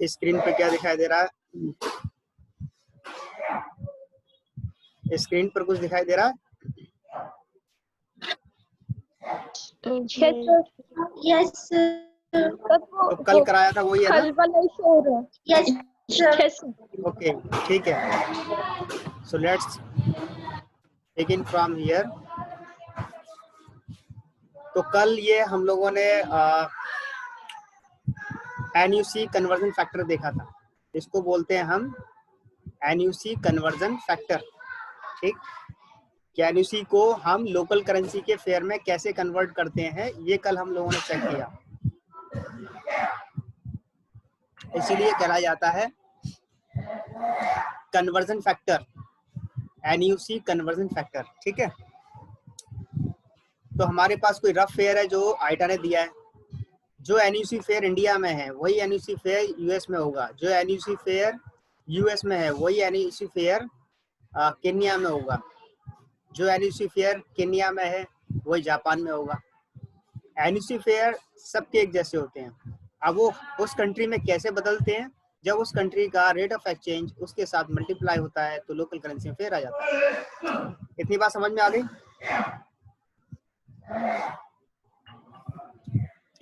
Screen पे क्या दिखाई दे रहा है? स्क्रीन पर कुछ दिखाई दे रहा है? यस तो कल कराया था वही है ना? कल वाला ही शो हो रहा है। यस ओके, ठीक है। So let's begin from here. तो कल ये हम लोगों ने NUC कन्वर्जन फैक्टर देखा था। इसको बोलते हैं हम NUC कन्वर्जन फैक्टर। ठीक, कि NUC को हम लोकल करेंसी के फेयर में कैसे कन्वर्ट करते हैं, ये कल हम लोगों ने चेक किया। इसीलिए कहा जाता है conversion factor, NUC conversion factor. ठीक है, तो हमारे पास कोई रफ फेयर है जो आइटा ने दिया है। जो NUC फेयर इंडिया में है वही NUC फेयर US में होगा। जो NUC फेयर US में है वही NUC फेयर केन्या में होगा। जो NUC फेयर केन्या में है वही जापान में होगा। NUC फेयर सबके एक जैसे होते हैं। अब वो उस कंट्री में कैसे बदलते हैं, जब उस कंट्री का रेट ऑफ एक्सचेंज उसके साथ मल्टीप्लाई होता है तो लोकल करेंसी में फेयर आ जाता है। इतनी बात समझ में आ गई?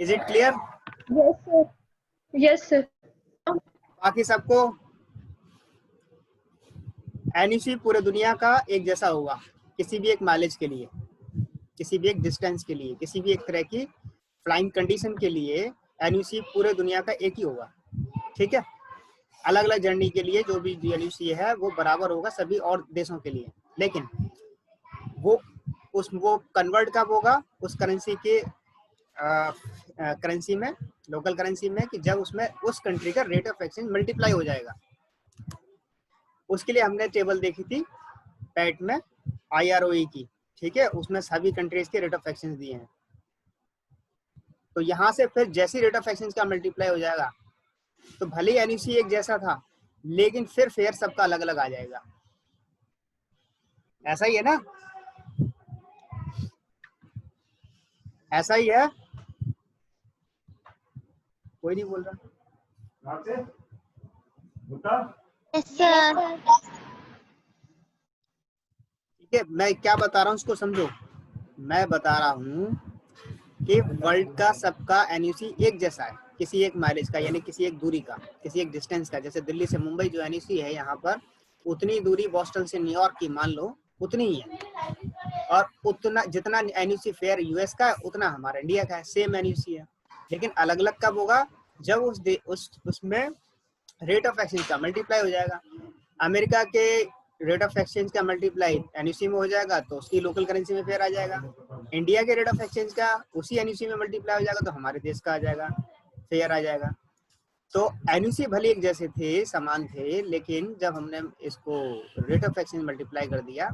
Is it clear? Yes sir, yes sir. बाकी सबको NUC पूरे दुनिया का एक जैसा होगा, किसी भी एक माइलेज के लिए, किसी भी एक डिस्टेंस के लिए, किसी भी एक तरह की फ्लाइंग कंडीशन के लिए NUC पूरे दुनिया का एक ही होगा। ठीक है, अलग अलग जर्नी के लिए जो भी NUC है वो बराबर होगा सभी और देशों के लिए, लेकिन वो कन्वर्ट कब होगा उस करेंसी के करेंसी में, लोकल करेंसी में, कि जब उसमें उस कंट्री का रेट ऑफ एक्सचेंज मल्टीप्लाई हो जाएगा। उसके लिए हमने टेबल देखी थी पैट में IROE की। ठीक है, उसमें सभी कंट्रीज के रेट ऑफ एक्सचेंज दिए हैं। तो यहाँ से फिर जैसी रेट ऑफ एक्सचेंज का मल्टीप्लाई हो जाएगा तो भले ही NUC एक जैसा था लेकिन फिर फेयर सबका अलग अलग आ जाएगा। ऐसा ही है ना? ऐसा ही है, कोई नहीं बोल रहा। यस सर ठीक है, मैं क्या बता रहा हूँ उसको समझो। मैं बता रहा हूँ कि वर्ल्ड का सबका NUC एक जैसा है, किसी एक माइलेज का, यानी किसी एक दूरी का, किसी एक डिस्टेंस का। जैसे दिल्ली से मुंबई जो NUC है यहाँ पर, उतनी दूरी बोस्टन से न्यूयॉर्क की मान लो उतनी ही है, और उतना जितना NUC फेयर US का है उतना हमारा इंडिया का है, सेम NUC है। लेकिन अलग अलग कब होगा, जब उसमें रेट ऑफ एक्सचेंज का मल्टीप्लाई हो जाएगा। अमेरिका के रेट ऑफ एक्सचेंज का मल्टीप्लाई NUC में हो जाएगा तो उसकी लोकल करेंसी में फेयर आ जाएगा। इंडिया के रेट ऑफ एक्सचेंज का उसी NUC में मल्टीप्लाई हो जाएगा तो हमारे देश का आ जाएगा, फेयर आ जाएगा। तो NUC भले एक जैसे थे, समान थे, लेकिन जब हमने इसको रेट ऑफ एक्सचेंज मल्टीप्लाई कर दिया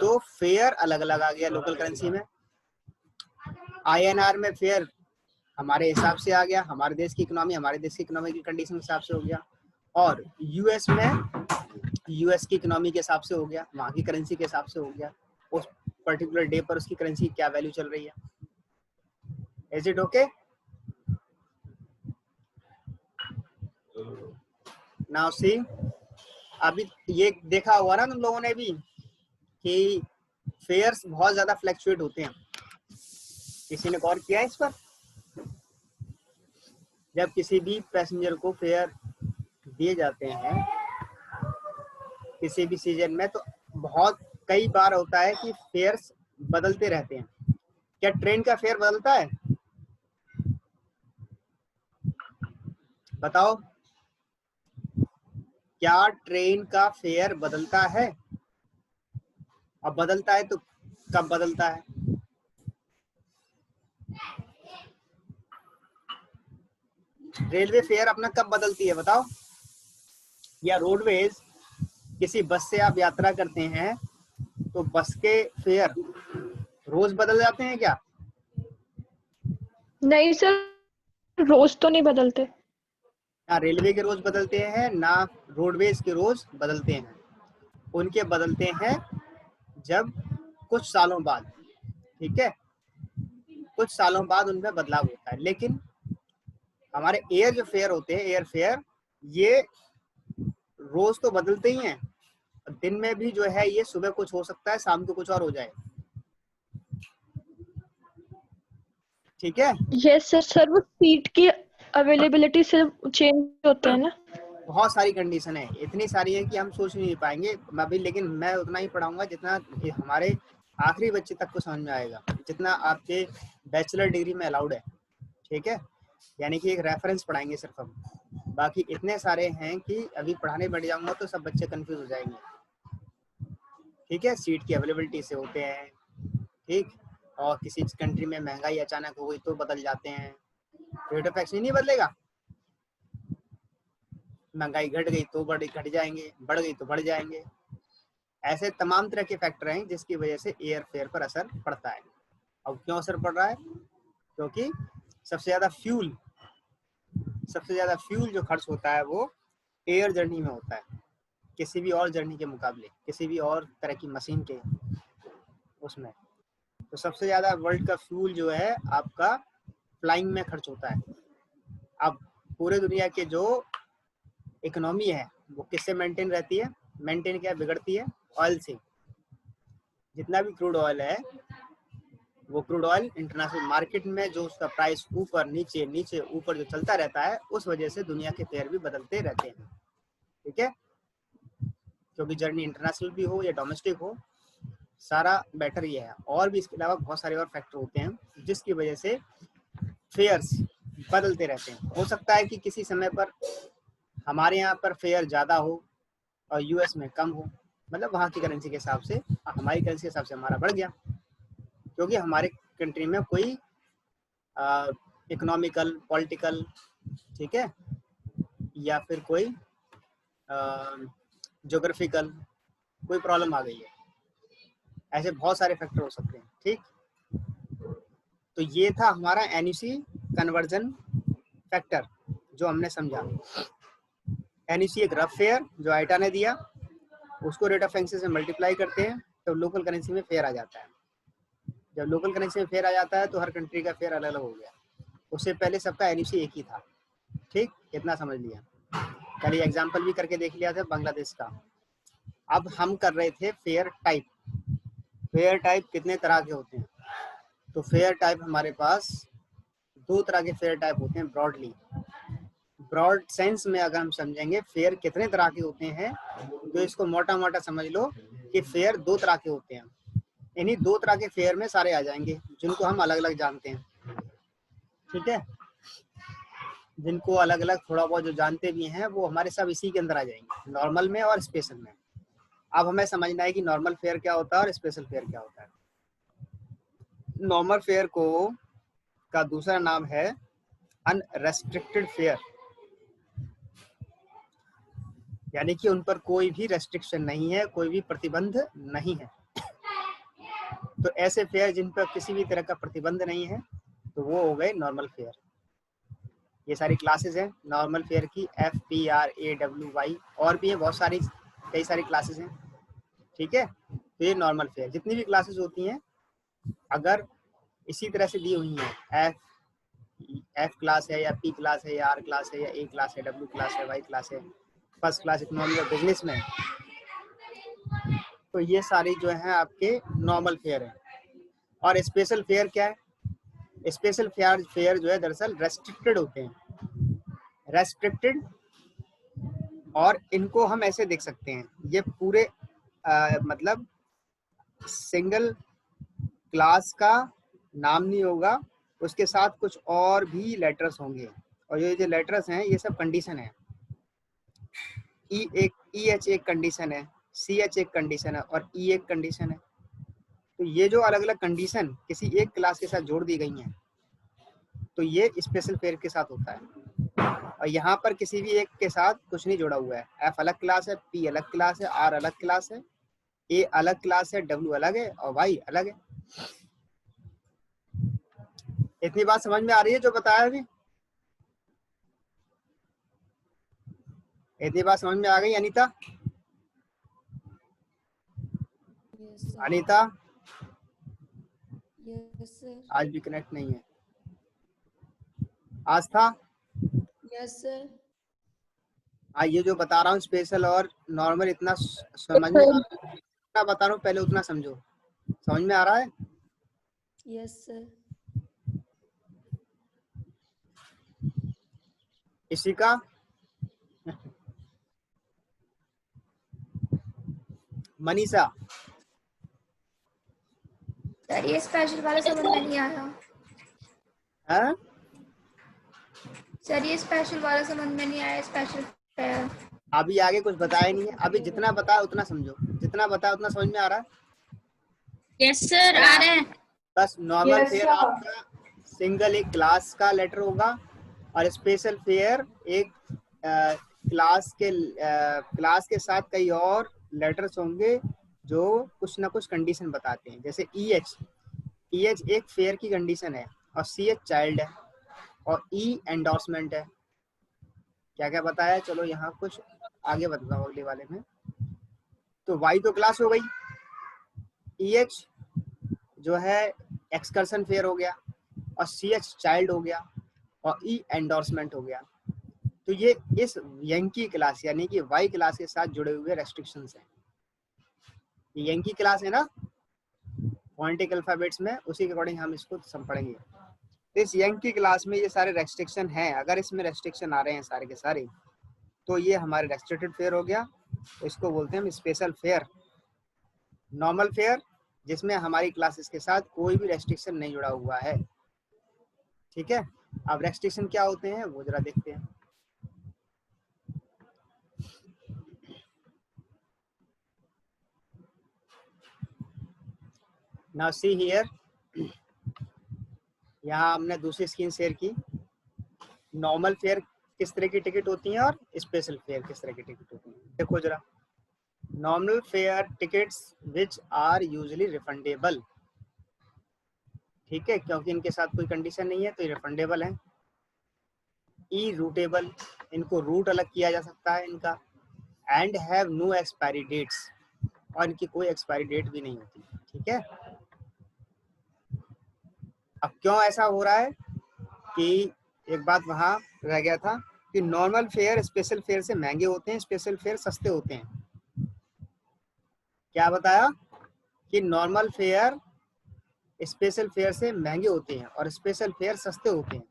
तो फेयर अलग अलग आ गया लोकल करेंसी में। INR में फेयर हमारे हिसाब से आ गया, हमारे देश की इकोनॉमी, हमारे देश की इकोनॉमी की कंडीशन के हिसाब से हो गया। और US में US की इकोनॉमी के हिसाब से हो गया, वहाँ की करेंसी के हिसाब से हो गया, उस पर्टिकुलर डे पर उसकी करेंसी क्या वैल्यू चल रही है। Is it okay? Now see, अभी ये देखा हुआ ना तुम लोगों ने भी कि फेयर्स बहुत ज्यादा फ्लैक्चुएट होते हैं। किसी ने गौर किया है इस पर? जब किसी भी पैसेंजर को फेयर दिए जाते हैं किसी भी सीजन में, तो बहुत कई बार होता है कि फेयर्स बदलते रहते हैं। क्या ट्रेन का फेयर बदलता है? बताओ, क्या ट्रेन का फेयर बदलता है? अब बदलता है तो कब बदलता है? रेलवे फेयर अपना कब बदलती है बताओ? या रोडवेज, किसी बस से आप यात्रा करते हैं तो बस के फेयर रोज बदल जाते हैं क्या? नहीं सर, रोज तो नहीं बदलते। ना रेलवे के रोज बदलते हैं ना रोडवेज के रोज बदलते हैं। उनके बदलते हैं जब कुछ सालों बाद, ठीक है, कुछ सालों बाद उनमें बदलाव होता है। लेकिन हमारे एयर जो फेयर होते हैं, एयर फेयर, ये रोज तो बदलते ही हैं, दिन में भी जो है ये सुबह कुछ हो सकता है, शाम को कुछ और हो जाए। ठीक है, यस सर। सर वो सीट की अवेलेबिलिटी से चेंज होता है ना? बहुत सारी कंडीशन है, इतनी सारी है कि हम सोच नहीं पाएंगे अभी, लेकिन मैं उतना ही पढ़ाऊंगा जितना हमारे आखिरी बच्चे तक को समझ में आएगा, जितना आपके बैचलर डिग्री में अलाउड है। ठीक है, यानी कि एक रेफरेंस पढ़ाएंगे सिर्फ हम, बाकी इतने सारे हैं कि अभी पढ़ाने बैठ जाऊंगा तो सब बच्चे कंफ्यूज हो जाएंगे। ठीक है, सीट की अवेलेबिलिटी से होते हैं, ठीक, और किसी कंट्री में महंगाई अचानक हो गई तो बदल जाते हैं, रेट ऑफ एक्सचेंज नहीं बदलेगा, महंगाई घट गई तो घट जाएंगे, बढ़ गई तो बढ़ जाएंगे। ऐसे तमाम तरह के फैक्टर हैं जिसकी वजह से एयर फेयर पर असर पड़ता है। अब क्यों असर पड़ रहा है? क्योंकि सबसे ज्यादा फ्यूल जो खर्च होता है वो एयर जर्नी में होता है, किसी भी और जर्नी के मुकाबले, किसी भी और तरह की मशीन के उसमें। तो सबसे ज्यादा वर्ल्ड का फ्यूल जो है आपका फ्लाइंग में खर्च होता है। अब पूरे दुनिया के जो इकोनॉमी है वो किससे मेंटेन रहती है? मेंटेन क्या बिगड़ती है? ऑयल से। जितना भी क्रूड ऑयल है, वो क्रूड ऑयल इंटरनेशनल मार्केट में जो उसका प्राइस ऊपर नीचे नीचे ऊपर जो चलता रहता है, उस वजह से दुनिया के फेयर भी बदलते रहते हैं। ठीक है, क्योंकि जर्नी इंटरनेशनल भी हो या डोमेस्टिक हो, सारा बेटर ये है। और भी इसके अलावा बहुत सारे और फैक्टर होते हैं जिसकी वजह से फेयर्स बदलते रहते हैं। हो सकता है कि किसी समय पर हमारे यहाँ पर फेयर ज़्यादा हो और यूएस में कम हो, मतलब वहाँ की करेंसी के हिसाब से, हमारी करेंसी के हिसाब से हमारा बढ़ गया, क्योंकि हमारे कंट्री में कोई इकोनॉमिकल, पॉलिटिकल, ठीक है, या फिर कोई ज्योग्राफिकल कोई प्रॉब्लम आ गई है। ऐसे बहुत सारे फैक्टर हो सकते हैं। ठीक, तो ये था हमारा एनयूसी कन्वर्जन फैक्टर जो हमने समझा। एनयूसी एक रफ फेयर जो आइटा ने दिया, उसको रेट ऑफ एक्सचेंज से मल्टीप्लाई करते हैं तो लोकल करेंसी में फेयर आ जाता है। जब लोकल करेंसी में फेयर आ जाता है तो हर कंट्री का फेयर अलग अलग हो गया। उससे पहले सबका एनयूसी एक ही था। ठीक, इतना समझ लिया। कल एग्जाम्पल भी करके देख लिया था बांग्लादेश का। अब हम कर रहे थे फेयर टाइप। फेयर टाइप कितने तरह के होते हैं? तो फेयर टाइप हमारे पास दो तरह के फेयर टाइप होते हैं ब्रॉडली। ब्रॉड सेंस में अगर हम समझेंगे फेयर कितने तरह के होते हैं, तो इसको मोटा मोटा समझ लो कि फेयर दो तरह के होते हैं। इन्हीं दो तरह के फेयर में सारे आ जाएंगे जिनको हम अलग अलग जानते हैं। ठीक है, जिनको अलग अलग थोड़ा बहुत जो जानते भी हैं वो हमारे सब इसी के अंदर आ जाएंगे, नॉर्मल में और स्पेशल में। अब हमें समझना है कि नॉर्मल फेयर क्या होता है और स्पेशल फेयर क्या होता है। नॉर्मल फेयर को का दूसरा नाम है अनरेस्ट्रिक्टेड फेयर, यानी कि उन पर कोई भी रेस्ट्रिक्शन नहीं है, कोई भी प्रतिबंध नहीं है। तो ऐसे फेयर जिन पर किसी भी तरह का प्रतिबंध नहीं है तो वो हो गए नॉर्मल फेयर। ये सारी क्लासेस हैं नॉर्मल फेयर की, FPRAWY, और भी है बहुत सारी, कई सारी क्लासेस हैं। ठीक है, तो ये नॉर्मल फेयर जितनी भी क्लासेस होती हैं अगर इसी तरह से दी हुई हैं, एफ क्लास है या पी क्लास है या आर क्लास है या ए क्लास है, डब्ल्यू क्लास है, वाई क्लास है, फर्स्ट क्लास इकोनॉमी और बिजनेस में, तो ये सारी जो है आपके नॉर्मल फेयर है। और स्पेशल फेयर क्या है? स्पेशल फेयर जो है दरअसल रेस्ट्रिक्टेड होते हैं, रेस्ट्रिक्टेड। और इनको हम ऐसे देख सकते हैं, ये पूरे मतलब सिंगल क्लास का नाम नहीं होगा, उसके साथ कुछ और भी लेटर्स होंगे, और ये जो लेटर्स हैं ये सब कंडीशन है। EH एक कंडीशन है, CH एक कंडीशन है और E एक कंडीशन है। तो ये जो अलग अलग कंडीशन किसी एक क्लास के साथ जोड़ दी गई हैं तो ये स्पेशल फेयर के साथ होता है। और यहाँ पर किसी भी एक के साथ कुछ नहीं जोड़ा हुआ है। F अलग क्लास है, P अलग क्लास है, R अलग क्लास है, A अलग क्लास है, W अलग है और Y अलग है। इतनी बात समझ में आ रही है जो बताया अभी? इतनी बात समझ में आ गई अनीता? Anita yes sir. आज भी कनेक्ट नहीं है। आस्था यस सर। हाँ, ये जो बता रहा हूँ स्पेशल और नॉर्मल, इतना समझ में इतना बता रहा हूँ, पहले उतना समझो। समझ में आ रहा है? Yes sir. इसी का मनीषा, सर ये स्पेशल वाला समझ में नहीं आया। है? सर ये स्पेशल वाला समझ में नहीं आया, स्पेशल फेयर। अभी आगे कुछ बताया नहीं है, अभी जितना बताया उतना समझो, जितना बताया उतना समझ में आ रहा है। यस सर आ रहे हैं। बस नॉर्मल फेयर आपका सिंगल एक क्लास का लेटर होगा, और स्पेशल फेयर एक क्लास के साथ कई और लेटर्स होंगे जो कुछ ना कुछ कंडीशन बताते हैं। जैसे EH एक फेयर की कंडीशन है, और CH चाइल्ड है, और E एंडोर्समेंट है। क्या क्या बताया, चलो यहाँ कुछ आगे बताता हूँ अगले वाले में। तो Y तो क्लास हो गई, EH जो है एक्सकर्शन फेयर हो गया, और CH चाइल्ड हो गया, और E एंडोर्समेंट हो गया। तो ये इस यंकी क्लास यानी कि Y क्लास के साथ जुड़े हुए रेस्ट्रिक्शंस हैं। ये यंकी क्लास है ना फोनेटिक अल्फाबेट्स में, उसी के अकॉर्डिंग हम इसको सब पढ़ेंगे। इस यंकी क्लास में ये सारे रेस्ट्रिक्शन हैं। अगर इसमें रेस्ट्रिक्शन आ रहे हैं सारे के सारे, तो ये हमारे रेस्ट्रिक्टेड फेयर हो गया। इसको बोलते हैं हम स्पेशल फेयर। नॉर्मल फेयर जिसमें हमारी क्लासेस के साथ कोई भी रेस्ट्रिक्शन नहीं जुड़ा हुआ है। ठीक है, अब रेस्ट्रिक्शन क्या होते हैं वो जरा देखते हैं। नाउ सी हियर, यहाँ हमने दूसरी स्क्रीन शेयर की। नॉर्मल फेयर किस तरह की टिकट होती है और स्पेशल फेयर किस तरह की टिकट होती है, देखो जरा। Normal fare tickets which are usually refundable, ठीक है, क्योंकि इनके साथ कोई कंडीशन नहीं है तो ये रिफंडेबल है। ई रूटेबल, इनको रूट अलग किया जा सकता है इनका। And have no expiry dates, और इनकी कोई एक्सपायरी डेट भी नहीं होती। ठीक है, अब क्यों ऐसा हो रहा है कि एक बात वहां रह गया था कि नॉर्मल फेयर स्पेशल फेयर से महंगे होते हैं, स्पेशल फेयर सस्ते होते हैं। क्या बताया कि नॉर्मल फेयर स्पेशल फेयर से महंगे होते हैं और स्पेशल फेयर सस्ते होते हैं,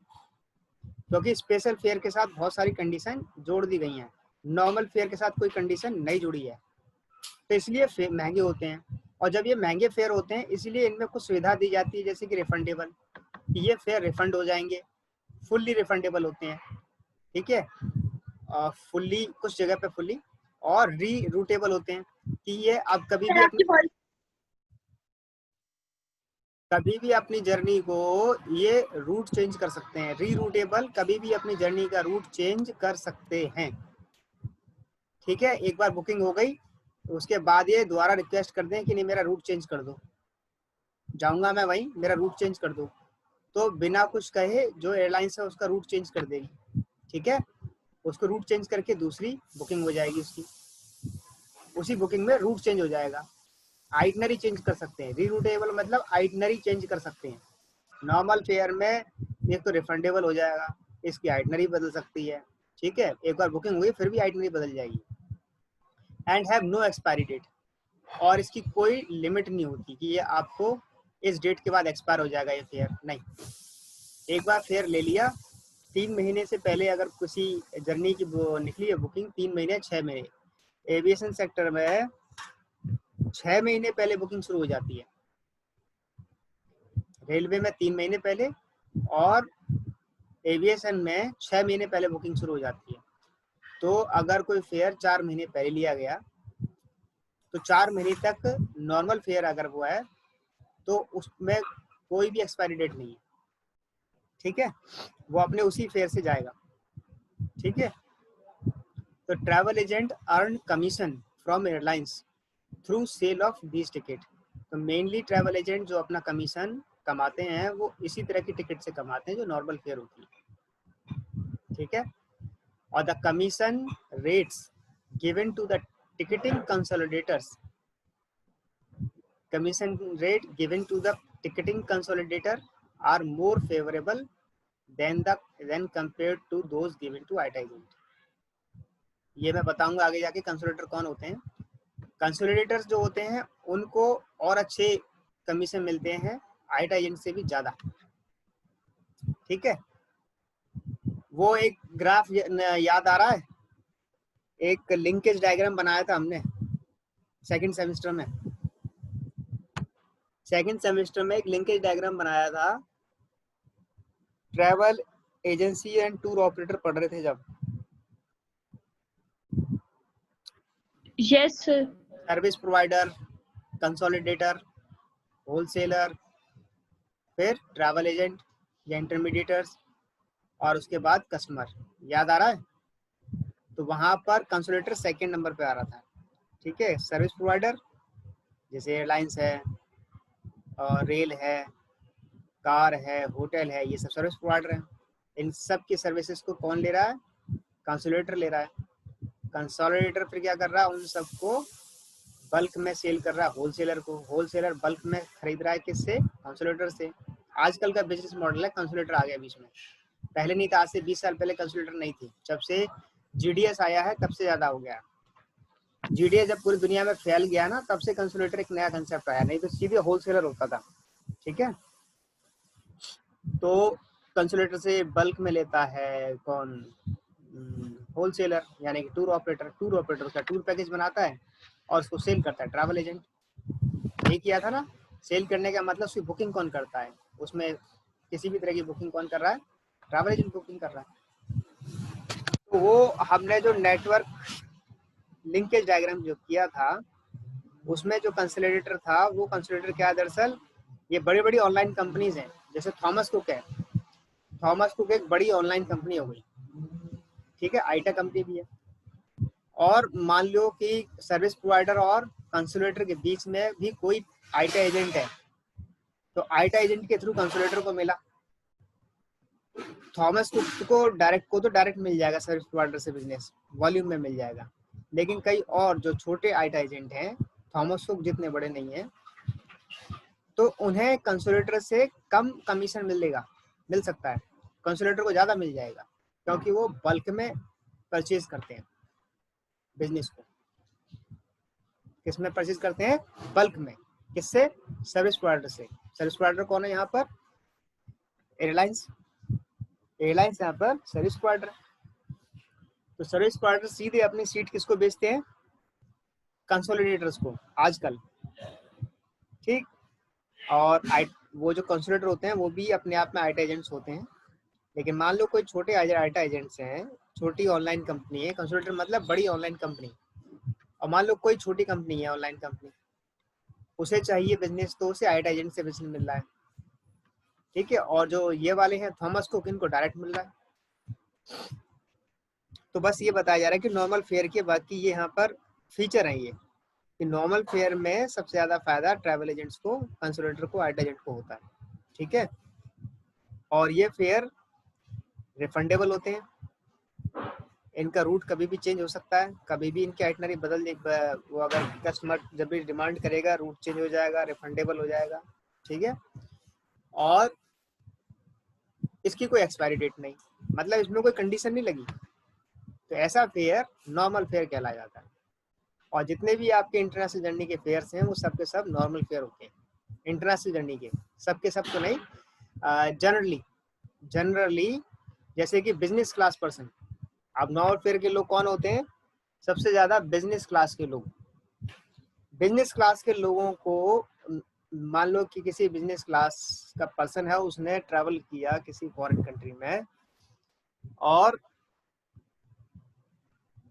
क्योंकि स्पेशल फेयर के साथ बहुत सारी कंडीशन जोड़ दी गई हैं। नॉर्मल फेयर के साथ कोई कंडीशन नहीं जुड़ी है, तो इसलिए महंगे होते हैं। और जब ये महंगे फेयर होते हैं इसलिए इनमें कुछ सुविधा दी जाती है, जैसे कि रिफंडेबल, ये फेयर रिफंड हो जाएंगे, फुल्ली रिफंडेबल होते हैं। ठीक है, फुल्ली कुछ जगह पे फुल्ली, और री रूटेबल होते हैं कि ये आप कभी भी अपनी जर्नी को ये रूट चेंज कर सकते हैं। री रूटेबल, कभी भी अपनी जर्नी का रूट चेंज कर सकते हैं। ठीक है, एक बार बुकिंग हो गई तो उसके बाद ये दोबारा रिक्वेस्ट कर दें कि नहीं मेरा रूट चेंज कर दो, जाऊंगा मैं वहीं, मेरा रूट चेंज कर दो, तो बिना कुछ कहे जो एयरलाइंस है उसका रूट चेंज कर देगी। ठीक है, उसको रूट चेंज करके दूसरी बुकिंग हो जाएगी उसकी, उसी बुकिंग में रूट चेंज हो जाएगा। आइटनरी चेंज कर सकते हैं, रीरूटेबल मतलब आइटनरी चेंज कर सकते हैं। नॉर्मल फेयर में एक तो रिफंडेबल हो जाएगा, इसकी आइटनरी बदल सकती है। ठीक है, एक बार बुकिंग हुई फिर भी आइटनरी बदल जाएगी। And have no expiry date, और इसकी कोई लिमिट नहीं होती कि ये आपको इस डेट के बाद एक्सपायर हो जाएगा ये फेयर, नहीं। एक बार फेयर ले लिया, 3 महीने से पहले अगर किसी जर्नी की निकली है बुकिंग, 3 महीने 6 महीने, एविएशन सेक्टर में 6 महीने पहले बुकिंग शुरू हो जाती है, रेलवे में 3 महीने पहले, और एविएशन में 6 महीने पहले बुकिंग शुरू हो जाती है। तो अगर कोई फेयर 4 महीने पहले लिया गया तो 4 महीने तक नॉर्मल फेयर अगर वो है तो उसमें कोई भी एक्सपायरी डेट नहीं है। ठीक है, वो अपने उसी फेयर से जाएगा। ठीक है, तो travel agent earn commission from airlines through sale of these ticket. तो मेनली ट्रैवल एजेंट जो अपना कमीशन कमाते हैं वो इसी तरह की टिकट से कमाते हैं जो नॉर्मल फेयर होती है। ठीक है, और the commission rates given to the ticketing consolidators, commission rate given to the ticketing consolidator are more favorable than compared to those given to IATA agent. ये मैं बताऊंगा आगे जाके कंसोलिडेटर कौन होते हैं। कंसोलिडेटर्स जो होते हैं उनको और अच्छे कमीशन मिलते हैं आईटा एजेंट से भी ज्यादा। ठीक है, वो एक ग्राफ याद आ रहा है, एक लिंकेज डायग्राम बनाया था हमने सेकंड सेमेस्टर में। सेकंड सेमेस्टर में एक लिंकेज डायग्राम बनाया था, travel agency and tour operator पढ़ रहे थे जब। Yes sir. Service provider, consolidator, wholesaler, फिर ट्रैवल एजेंट या इंटरमीडिएटर्स, और उसके बाद कस्टमर। याद आ रहा है? तो वहां पर कंसोलिडेटर सेकंड नंबर पे आ रहा था। ठीक है, सर्विस प्रोवाइडर जैसे एयरलाइंस है और रेल है, कार है, होटल है, ये सब सर्विस प्रोवाइडर है। इन सब की सर्विसेज को कौन ले रहा है? कंसोलिडेटर ले रहा है। कंसोलिडेटर फिर क्या कर रहा है? उन सबको बल्क में सेल कर रहा है होलसेलर को। होलसेलर बल्क में खरीद रहा है किससे? कंसोलिडेटर से। आजकल का बिजनेस मॉडल है, कंसोलिडेटर आ गया बीच में, पहले नहीं था। आज से 20 साल पहले कंसोलिडेटर नहीं थी। जब से जीडीएस आया है तब से ज्यादा हो गया। जीडीएस जब पूरी दुनिया में फैल गया ना, तब से कंसोलिडेटर एक नया कंसेप्ट आया, नहीं तो सीधे होलसेलर होता था। ठीक है, तो कंसोलिडेटर से बल्क में लेता है कौन? होलसेलर, यानी कि टूर ऑपरेटर। टूर ऑपरेटर उसका टूर पैकेज बनाता है और उसको सेल करता है ट्रैवल एजेंट। ये किया था ना, सेल करने का मतलब उसकी बुकिंग कौन करता है? उसमें किसी भी तरह की बुकिंग कौन कर रहा है? ट्रैवल एजेंट बुकिंग कर रहा है। तो वो हमने जो नेटवर्क लिंकेज डायग्राम जो किया था, उसमें जो कंसोलिडेटर था, वो कंसोलिडेटर क्या है दरअसल? ये बड़ी बड़ी ऑनलाइन कंपनीज हैं, जैसे थॉमस कुक है। थॉमस कुक एक बड़ी ऑनलाइन कंपनी हो गई। ठीक है, आईटा कंपनी भी है। और मान लो कि सर्विस प्रोवाइडर और कंसोलिडेटर के बीच में भी कोई आईटा एजेंट है, तो आईटा एजेंट के थ्रू कंसोलिडेटर को मिला। थॉमस कुक को डायरेक्ट मिल जाएगा सर्विस प्रोवाइडर से बिजनेस, वॉल्यूम में मिल जाएगा। लेकिन कई और जो छोटे आईटा एजेंट हैं, थॉमस कुक जितने बड़े नहीं हैं, तो उन्हें कंसोलिडेटर से कम कमीशन मिल सकता है। कंसोलिडेटर को ज़्यादा मिल जाएगा, क्योंकि वो बल्क में परचेज करते हैं बिजनेस को। किस में परचेज करते हैं? बल्क में। किससे? सर्विस प्रोवाइडर से। सर्विस प्रोवाइडर कौन है यहाँ पर? एयरलाइंस। एयरलाइंस यहाँ पर सर्विस प्रोवाइडर। तो सर्विस प्रोवाइडर सीधे अपनी सीट किसको बेचते हैं? कंसोलिडेटर्स को आजकल। ठीक, और वो जो कंसोलिडेटर होते हैं वो भी अपने आप में आईटा एजेंट्स होते हैं। लेकिन मान लो कोई छोटे आईटा एजेंट्स हैं, छोटी ऑनलाइन कंपनी है, कंसोलिडेटर मतलब बड़ी ऑनलाइन कंपनी, और मान लो कोई छोटी कंपनी है ऑनलाइन कंपनी, उसे चाहिए बिजनेस, तो उसे आईटा एजेंट से बिजनेस मिल रहा है। ठीक है, और जो ये वाले हैं थॉमस कुक, इनको डायरेक्ट मिल रहा है। तो बस ये बताया जा रहा है कि नॉर्मल फेयर के बाकी ये यहाँ पर फीचर है ये, कि नॉर्मल फेयर में सबसे ज्यादा फायदा ट्रैवल एजेंट्स को, कंसोलिडेटर को, आईटा एजेंट को होता है। ठीक है, और ये फेयर रिफंडेबल होते हैं। इनका रूट कभी भी चेंज हो सकता है, कभी भी इनकी आइटनरी बदल दे, वो अगर कस्टमर जब भी डिमांड करेगा रूट चेंज हो जाएगा, रिफंडेबल हो जाएगा। ठीक है, और इसकी कोई एक्सपायरी डेट नहीं, मतलब इसमें कोई कंडीशन नहीं लगी। तो ऐसा फेयर नॉर्मल फेयर कहलाया जाता है। और जितने भी आपके इंटरनेशनल जर्नी के फेयर्स हैं, वो सब के सब नॉर्मल फेयर होते हैं। इंटरनेशनल जर्नी के सब के सब तो नहीं, जनरली जैसे कि बिजनेस क्लास पर्सन। अब नॉर्मल फेयर के लोग कौन होते हैं? सबसे ज्यादा बिजनेस क्लास के लोग। बिजनेस क्लास के लोगों को, मान लो कि किसी बिजनेस क्लास का पर्सन है, उसने ट्रैवल किया किसी फॉरेन कंट्री में, और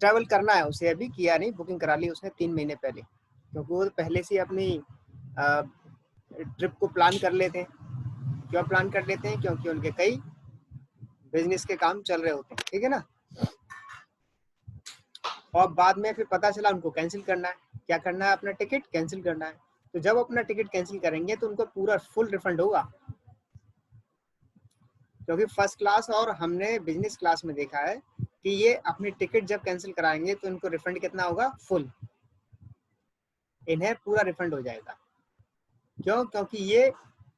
ट्रैवल करना है उसे, अभी किया नहीं, बुकिंग करा ली उसने 3 महीने पहले, क्योंकि वो पहले से अपनी ट्रिप को प्लान कर लेते हैं। क्यों प्लान कर लेते हैं? क्योंकि उनके कई बिजनेस के काम चल रहे होते हैं। ठीक है ना, और बाद में फिर पता चला उनको कैंसिल करना है। क्या करना है? अपना टिकट कैंसिल करना है। तो जब अपना टिकट कैंसिल करेंगे तो उनको पूरा फुल रिफंड होगा, क्योंकि फर्स्ट क्लास और हमने बिजनेस क्लास में देखा है कि ये अपनी टिकट जब कैंसिल कराएंगे तो इनको रिफंड कितना होगा? फुल, इन्हें पूरा रिफंड हो जाएगा। क्यों? क्योंकि ये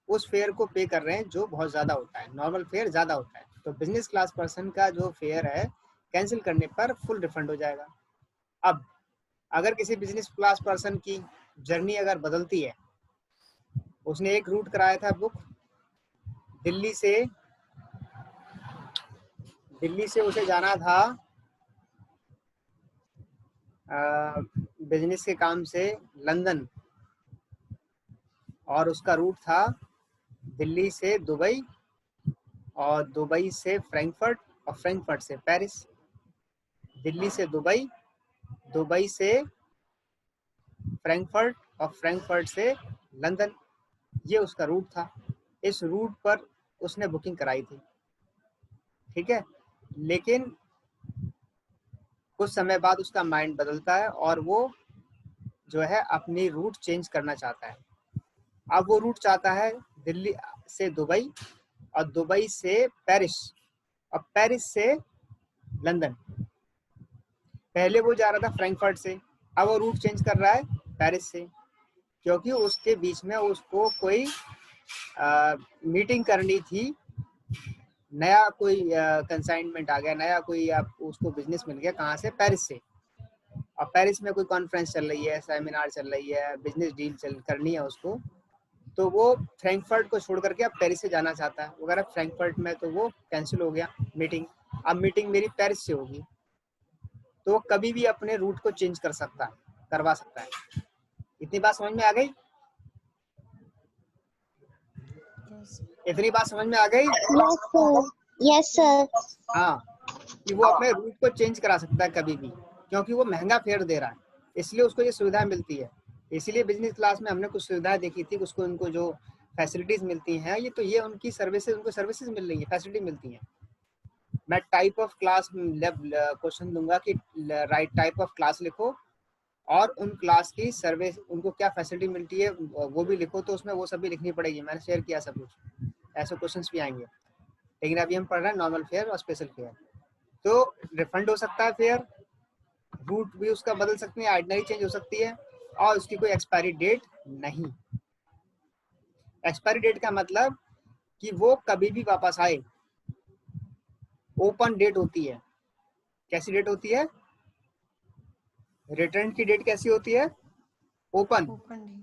उस फेयर को पे कर रहे हैं जो बहुत ज्यादा होता है, नॉर्मल फेयर ज्यादा होता है। तो बिजनेस क्लास पर्सन का जो फेयर है कैंसिल करने पर फुल रिफंड हो जाएगा। अब अगर किसी बिजनेस क्लास पर्सन की जर्नी अगर बदलती है, उसने एक रूट कराया था बुक दिल्ली से उसे जाना था बिजनेस के काम से लंदन, और उसका रूट था दिल्ली से दुबई और दुबई से फ्रैंकफर्ट और फ्रैंकफर्ट से पेरिस, दिल्ली से दुबई, दुबई से फ्रैंकफर्ट और फ्रैंकफर्ट से लंदन, ये उसका रूट था। इस रूट पर उसने बुकिंग कराई थी, ठीक है। लेकिन कुछ समय बाद उसका माइंड बदलता है और वो जो है अपनी रूट चेंज करना चाहता है। अब वो रूट चाहता है दिल्ली से दुबई और दुबई से पेरिस और पेरिस से लंदन। पहले वो जा रहा था फ्रैंकफर्ट से, अब वो रूट चेंज कर रहा है पेरिस से, क्योंकि उसके बीच में उसको कोई मीटिंग करनी थी, नया कोई कंसाइनमेंट आ गया, नया कोई उसको बिजनेस मिल गया। कहाँ से? पेरिस से। और पेरिस में कोई कॉन्फ्रेंस चल रही है, सेमिनार चल रही है, बिजनेस डील करनी है उसको, तो वो फ्रैंकफर्ट को छोड़ करके अब पेरिस से जाना चाहता है। अगर फ्रैंकफर्ट में तो वो कैंसिल हो गया मीटिंग, अब मीटिंग मेरी पेरिस से होगी, तो वो कभी भी अपने रूट को चेंज कर सकता है, करवा सकता है। इतनी बात समझ में आ गई? Yes. इतनी बात समझ में आ गई? Yes, sir. Yes, sir. हाँ, कि वो अपने रूट को चेंज करा सकता है कभी भी, क्योंकि वो महंगा फेयर दे रहा है, इसलिए उसको ये सुविधा मिलती है। इसीलिए बिजनेस क्लास में हमने कुछ सुविधाएं देखी थी, उसको उनको जो फैसिलिटीज मिलती हैं, ये उनकी सर्विसेज, उनको सर्विसेज मिल रही है, फैसिलिटी मिलती है। मैं टाइप ऑफ क्लास क्वेश्चन दूंगा कि राइट टाइप ऑफ क्लास लिखो और उन क्लास की सर्विस, उनको क्या फैसिलिटी मिलती है वो भी लिखो, तो उसमें वो सब भी लिखनी पड़ेगी। मैंने शेयर किया सब कुछ, ऐसे क्वेश्चंस भी आएंगे। लेकिन अभी हम पढ़ रहे हैं नॉर्मल फेयर और स्पेशल फेयर। तो रिफंड हो सकता है फेयर, रूट भी उसका बदल सकती है, आइडनरी चेंज हो सकती है, और उसकी कोई एक्सपायरी डेट नहीं। एक्सपायरी डेट का मतलब कि वो कभी भी वापस आए, ओपन डेट होती है। कैसी डेट होती है? रिटर्न की डेट कैसी होती है? ओपन। Open day.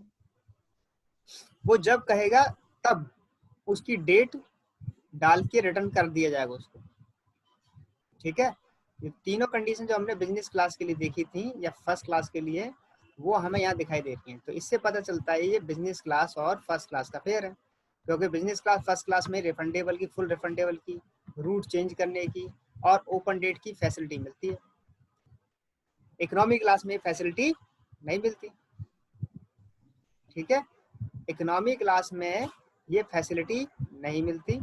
वो जब कहेगा तब उसकी डेट डाल के रिटर्न कर दिया जाएगा उसको, ठीक है। ये तीनों कंडीशन जो हमने बिजनेस क्लास के लिए देखी थी या फर्स्ट क्लास के लिए, वो हमें यहाँ दिखाई देती हैं। तो इससे पता चलता है ये बिजनेस क्लास और फर्स्ट क्लास का फेयर है, क्योंकि बिजनेस क्लास फर्स्ट क्लास में रिफंडेबल की, फुल रिफंडेबल की, रूट चेंज करने की और ओपन डेट की फैसिलिटी मिलती है। इकोनॉमी क्लास में फैसिलिटी नहीं मिलती, ठीक है। इकोनॉमी क्लास में ये फैसिलिटी नहीं मिलती।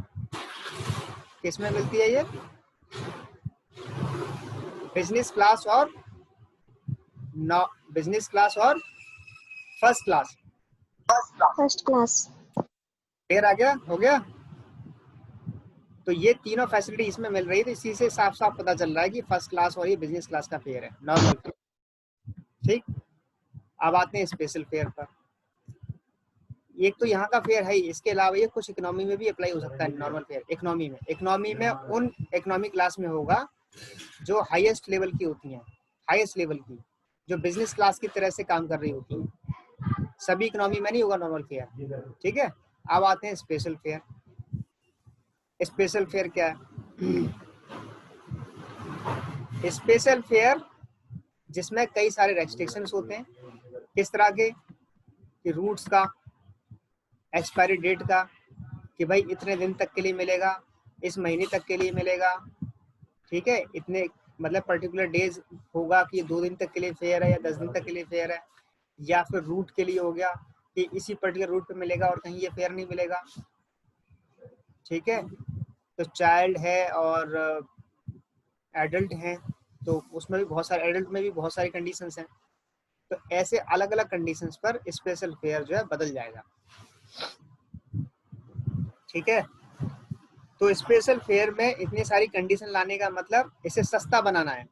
किस में मिलती है ये? बिजनेस क्लास और बिजनेस क्लास और first class. First class. Clear आ गया? हो गया? तो ये तीनों फैसिलिटी इसमें मिल रही है, तो इसी से साफ साफ पता चल रहा है कि फर्स्ट क्लास और ये बिजनेस क्लास का फेयर है, नॉर्मल फेयर, ठीक। अब आते हैं स्पेशल फेयर पर। एक तो यहाँ का फेयर है, इसके अलावा ये कुछ इकोनॉमी में भी अप्लाई हो सकता है। नॉर्मल फेयर इकोनॉमी में उन इकोनॉमी क्लास में होगा जो हाईएस्ट लेवल की होती हैं, हाईएस्ट लेवल की, जो बिजनेस क्लास की तरह से काम कर रही होती है। सभी इकोनॉमी में नहीं होगा नॉर्मल फेयर, ठीक है। अब आते हैं स्पेशल फेयर। स्पेशल फेयर क्या है? स्पेशल फेयर जिसमें कई सारे रेस्ट्रिक्शंस होते हैं। किस तरह के? कि रूट्स का, एक्सपायरी डेट का, कि भाई इतने दिन तक के लिए मिलेगा, इस महीने तक के लिए मिलेगा, ठीक है। इतने मतलब पर्टिकुलर डेज होगा कि 2 दिन तक के लिए फेयर है या 10 दिन तक के लिए फेयर है, या फिर रूट के लिए हो गया कि इसी पर्टिकुलर रूट पे मिलेगा और कहीं ये फेयर नहीं मिलेगा, ठीक है। तो चाइल्ड है और एडल्ट हैं, तो उसमें भी बहुत सारे, एडल्ट में भी बहुत सारी कंडीशंस हैं। तो ऐसे अलग अलग कंडीशंस पर स्पेशल फेयर जो है बदल जाएगा, ठीक है। तो स्पेशल फेयर में इतनी सारी कंडीशन लाने का मतलब इसे सस्ता बनाना है।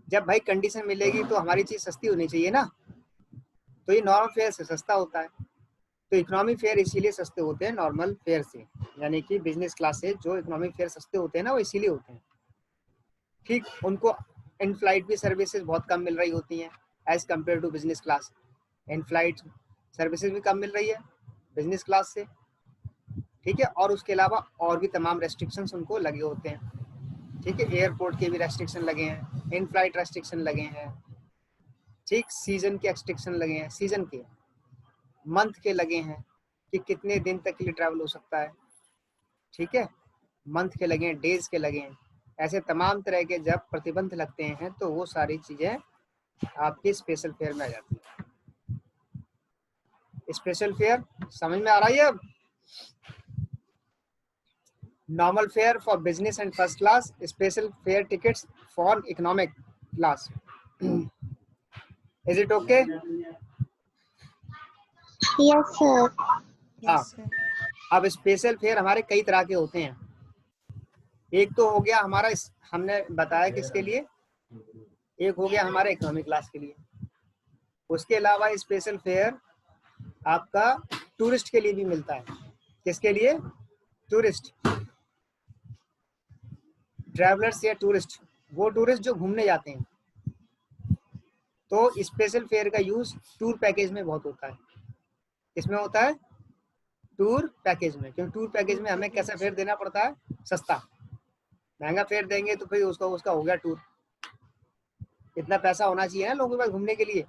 जब भाई कंडीशन मिलेगी तो हमारी चीज सस्ती होनी चाहिए ना, तो ये नॉर्मल फेयर से सस्ता होता है। तो इकोनॉमी फेयर इसीलिए सस्ते होते हैं नॉर्मल फेयर से, यानी कि बिजनेस क्लास से जो इकोनॉमिक फेयर सस्ते होते हैं ना, वो इसीलिए होते हैं। ठीक, उनको इन फ्लाइट भी सर्विसेज बहुत कम मिल रही होती हैं as compare to business class. In flight services भी कम मिल रही है बिजनेस क्लास से, ठीक है। और उसके अलावा और भी तमाम रेस्ट्रिक्शंस उनको लगे होते हैं, ठीक है। एयरपोर्ट के भी रेस्ट्रिक्शन लगे हैं, इन फ्लाइट रेस्ट्रिक्शन लगे हैं, ठीक। सीजन के रेस्ट्रिक्शन लगे हैं, सीजन के, मंथ के लगे हैं कि कितने दिन तक के लिए ट्रैवल हो सकता है, ठीक है। मंथ के लगे हैं, डेज के लगे हैं, ऐसे तमाम तरह के जब प्रतिबंध लगते हैं तो वो सारी चीजें आपकी स्पेशल फेयर में आ जाती है। स्पेशल फेयर समझ में आ रहा है अब? Normal fair for business and first class, special fair tickets for economic class. Is it okay? Yes, sir. हाँ। Yes, sir. अब स्पेशल फेयर हमारे कई तरह के होते हैं। एक तो हो गया हमारा, हमने बताया किसके लिए, एक हो गया हमारे इकोनॉमिक क्लास के लिए। उसके अलावा स्पेशल फेयर आपका टूरिस्ट के लिए भी मिलता है। किसके लिए? टूरिस्ट, ट्रैवलर्स या टूरिस्ट, वो टूरिस्ट जो घूमने जाते हैं। तो स्पेशल फेयर का यूज टूर पैकेज में बहुत होता है। किसमें होता है? टूर पैकेज में। क्योंकि टूर पैकेज में हमें कैसा फेयर देना पड़ता है? सस्ता। महंगा फेयर देंगे तो फिर उसका हो गया टूर। इतना पैसा होना चाहिए ना लोगों के पास घूमने के लिए।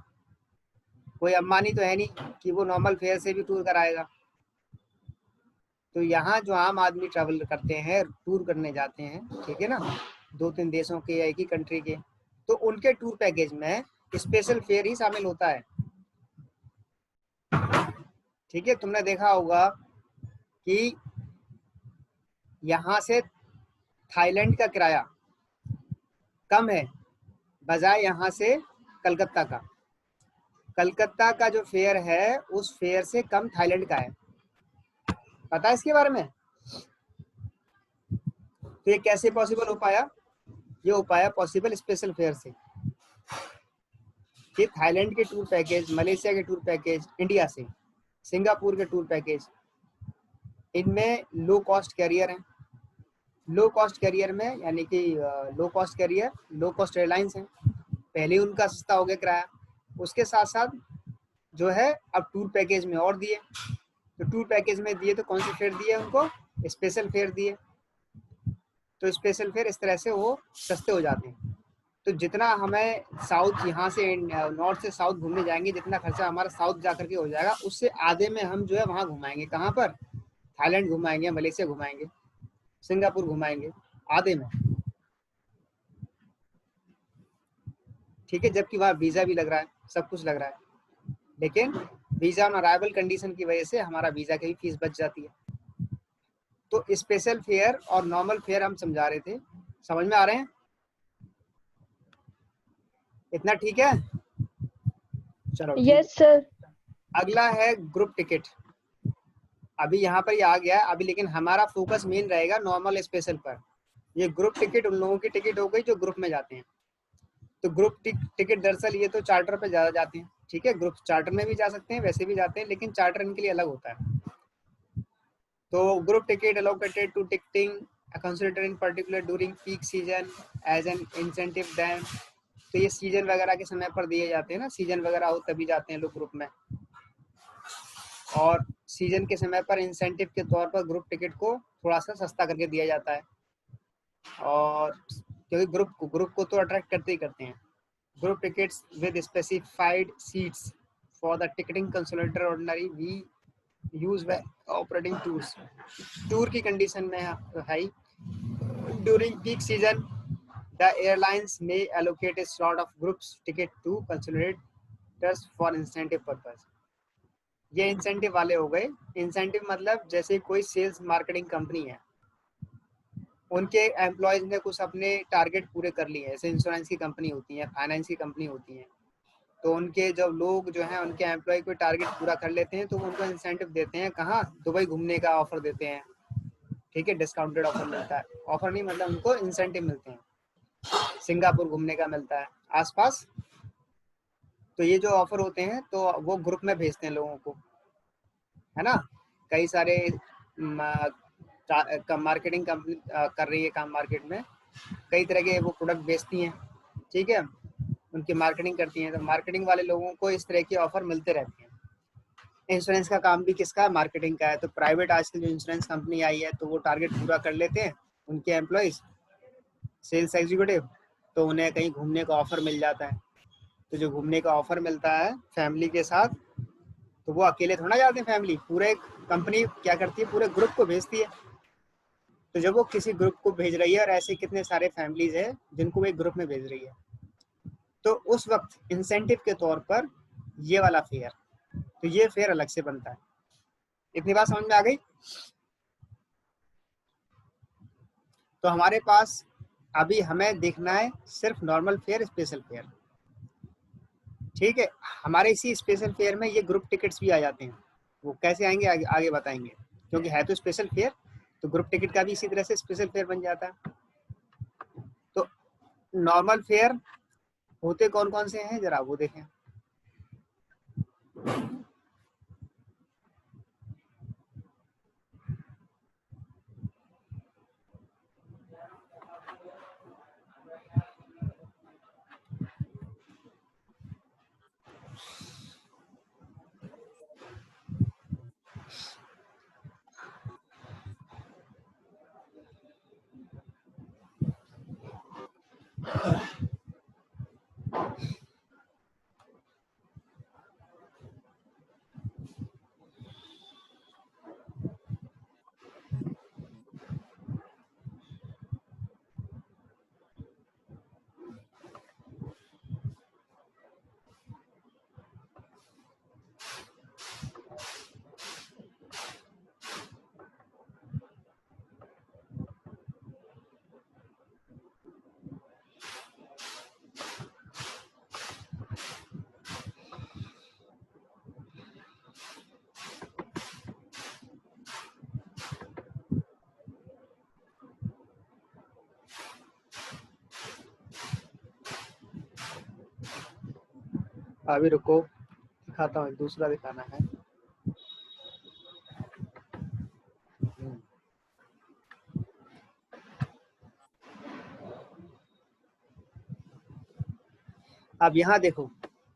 कोई अंबानी तो है नहीं कि वो नॉर्मल फेयर से भी टूर कराएगा। तो यहाँ जो आम आदमी ट्रैवल करते हैं, टूर करने जाते हैं, ठीक है ना, 2-3 देशों के या एक ही कंट्री के, तो उनके टूर पैकेज में स्पेशल फेयर ही शामिल होता है, ठीक है। तुमने देखा होगा कि यहाँ से थाईलैंड का किराया कम है बजाय यहाँ से कलकत्ता का। कलकत्ता का जो फेयर है उस फेयर से कम थाईलैंड का है। पता है इसके बारे में? तो ये कैसे पॉसिबल हो पाया? ये हो पाया पॉसिबल स्पेशल फेयर से कि थाईलैंड के टूर पैकेज, मलेशिया के टूर पैकेज, इंडिया से, सिंगापुर के टूर पैकेज, इनमें लो कॉस्ट कैरियर हैं। लो कॉस्ट कैरियर में यानी कि low cost carrier, low cost airlines हैं। पहले उनका सस्ता हो गया किराया, उसके साथ साथ जो है अब टूर पैकेज में और दिए। तो टूर पैकेज में दिए तो कौन से फेयर दिए उनको? स्पेशल फेयर दिए। तो स्पेशल फेयर इस तरह से वो सस्ते हो जाते हैं। तो जितना हमें साउथ, यहाँ से नॉर्थ से साउथ घूमने जाएंगे, जितना खर्चा हमारा साउथ जाकर के हो जाएगा, उससे आधे में हम जो है वहाँ घुमाएंगे। कहाँ पर? थाईलैंड घुमाएंगे, मलेशिया घुमाएंगे, सिंगापुर घुमाएंगे, आधे में, ठीक है। जबकि वहाँ वीजा भी लग रहा है, सब कुछ लग रहा है, लेकिन वीजा ऑन अराइवल कंडीशन की वजह से हमारा वीजा की भी फीस बच जाती है। तो स्पेशल फेयर और नॉर्मल फेयर हम समझा रहे थे, समझ में आ रहे हैं? इतना ठीक है? चलो ठीक है। Yes sir. अगला है ग्रुप टिकट। अभी यहाँ पर ये आ गया अभी, लेकिन हमारा फोकस मेन रहेगा नॉर्मल स्पेशल पर। ये ग्रुप टिकट उन लोगों की टिकट हो गई जो ग्रुप में जाते हैं। तो ग्रुप टिकट दरअसल ये तो चार्टर पे ज़्यादा जाते हैं, ठीक है। ग्रुप चार्टर में भी जा सकते हैं, वैसे भी जाते हैं, लेकिन चार्टर इनके लिए अलग होता है। तो group ticket allocated to ticketing considered in particular during peak season as an incentive then। तो ये सीजन वगैरह के समय पर दिए जाते हैं ना, सीजन वगैरह हो तभी जाते हैं लोग ग्रुप में। और सीजन के समय पर इंसेंटिव के तौर पर ग्रुप टिकट को थोड़ा सा सस्ता करके दिया जाता है। और क्योंकि ग्रुप को तो अट्रैक्ट करते ही करते हैं। Group tickets with specified seats for the ticketing consolidator ordinary we use operating tours. Tour की कंडीशन में है during peak season the airlines may allocate a slot of groups ticket to consolidators for incentive purpose. ये incentive वाले हो गए। Incentive मतलब जैसे कोई सेल्स मार्केटिंग कंपनी है, उनके एम्प्लॉयज ने कुछ अपने टारगेट पूरे कर लिए हैं। जैसे इंश्योरेंस की कंपनी होती है, फाइनेंस की कंपनी होती है, तो उनके जब लोग जो हैं उनके एम्प्लॉय कोई टारगेट पूरा कर लेते हैं तो उनको इंसेंटिव देते हैं। कहाँ? दुबई घूमने का ऑफर देते हैं, ठीक है। डिस्काउंटेड ऑफर मिलता है, ऑफर नहीं मतलब उनको इंसेंटिव मिलते हैं। सिंगापुर घूमने का मिलता है आसपास। तो ये जो ऑफर होते हैं तो वो ग्रुप में भेजते हैं लोगों को, है ना। कई सारे मार्केटिंग कंपनी कर रही है काम मार्केट में, कई तरह के वो प्रोडक्ट बेचती हैं, ठीक है, उनकी मार्केटिंग करती हैं। तो मार्केटिंग वाले लोगों को इस तरह की ऑफर मिलते रहते हैं। इंश्योरेंस का काम भी किसका है? मार्केटिंग का है। तो प्राइवेट आजकल जो इंश्योरेंस कंपनी आई है तो वो टारगेट पूरा कर लेते हैं उनके एम्प्लॉयज, सेल्स एग्जीक्यूटिव, तो उन्हें कहीं घूमने का ऑफर मिल जाता है। तो जो घूमने का ऑफर मिलता है फैमिली के साथ, तो वो अकेले थोड़ा जाते हैं, फैमिली पूरे कंपनी क्या करती है, पूरे ग्रुप को भेजती है। तो जब वो किसी ग्रुप को भेज रही है, और ऐसे कितने सारे फैमिलीज है जिनको वो एक ग्रुप में भेज रही है, तो उस वक्त इंसेंटिव के तौर पर ये वाला फेयर, तो ये फेयर अलग से बनता है। इतनी बात समझ में आ गई? तो हमारे पास अभी हमें देखना है सिर्फ नॉर्मल फेयर, स्पेशल फेयर, ठीक है। हमारे इसी स्पेशल फेयर में ये ग्रुप टिकट्स भी आ जाते हैं। वो कैसे आएंगे आगे बताएंगे, क्योंकि है तो स्पेशल फेयर, तो ग्रुप टिकट का भी इसी तरह से स्पेशल फेयर बन जाता है। तो नॉर्मल फेयर होते कौन कौन से हैं, जरा वो देखें। अभी रुको, दिखाता हूँ, दूसरा दिखाना है। अब यहाँ देखो,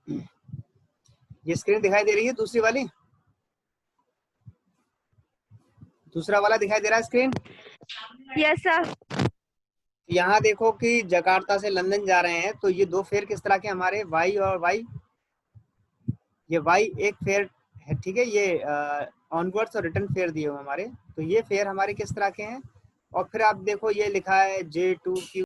ये स्क्रीन दिखाई दे रही है दूसरी वाली, दूसरा वाला दिखाई दे रहा है स्क्रीन। Yes sir. यहाँ देखो कि जकार्ता से लंदन जा रहे हैं, तो ये दो फेयर किस तरह के हमारे, वाई और वाई, ये वाई एक फेयर है, ठीक है, ये ऑनवर्ड्स और रिटर्न फेयर दिए हुए हमारे, तो ये फेयर हमारे किस तरह के हैं। और फिर आप देखो ये लिखा है J2Q